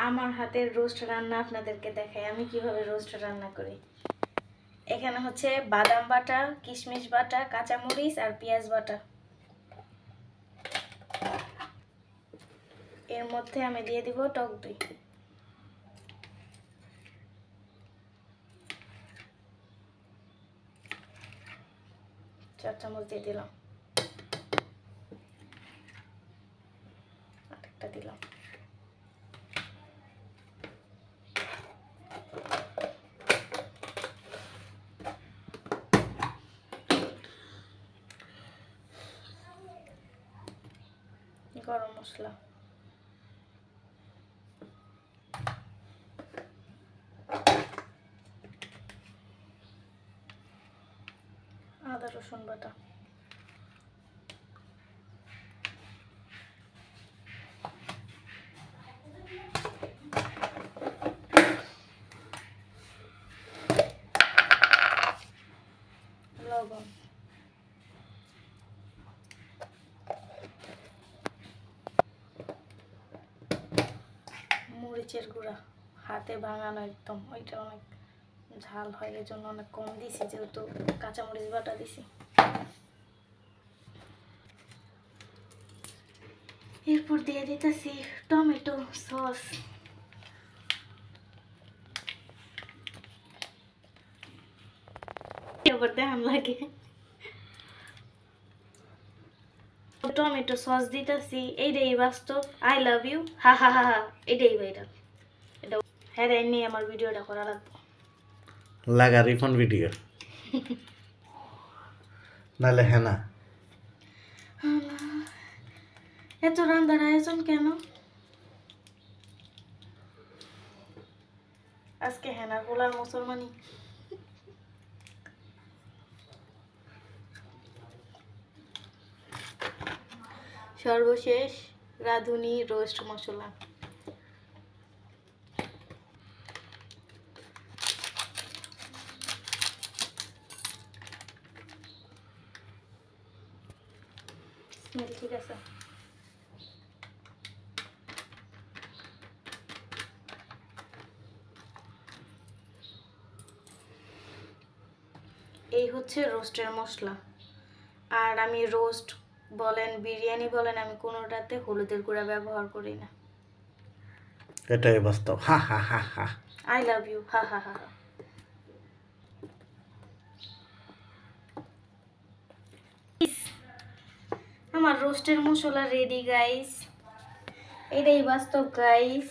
আমার হাতের রোস্ট রান্না আপনাদেরকে দেখাই আমি কিভাবে রোস্ট রান্না করি। এখানে হচ্ছে বাদাম বাটা, কিশমিশ বাটা, কাঁচামরিচ আর পেঁয়াজ বাটা। এর মধ্যে আমি দিয়ে দিব টক দই। চার চামচ দিয়ে দিলাম, আরেকটা দিলাম। গরম মশলা, আদা রসুন বাটা, লবণ, মরিচের গুঁড়া হাতে ভাঙানো একদম, ওইটা অনেক ঝাল হয় এজন্য অনেক কম দিছি, যেহেতু কাঁচামরিচ বাটা দিছি। এরপর দিয়ে দিতেছি টমেটো সস। এরপর দেখান লাগে টমেটো সস দিতেছি। এইটাই বাস্তব, আই লাভ ইউ, হা হা হা হা, এটাই ভাইরাল। এটা হ্যাঁ নিয়ে আমার ভিডিওটা করা লাগবে, লাগা রিফান্ড ভিডিও নালে হ্যাঁ না। এত রান্নার আয়োজন কেন আজকে? হেনা গোলার মুসলমানি। সর্বশেষ রাঁধুনি রোস্ট মশলা। স্মেল ঠিক আছে। এই হচ্ছে রোস্টের মশলা। আর আমি রোস্ট বলেন বিরিয়ানি বলেন আমি কোনোটাতে হলুদের গুঁড়া ব্যবহার করি না। এটাই বাস্তব, হা হা হা হা। আই লাভ ইউ, হা হা হা হা। আমার রোস্টের মশলা রেডি গাইস, এটাই বাস্তব গাইস।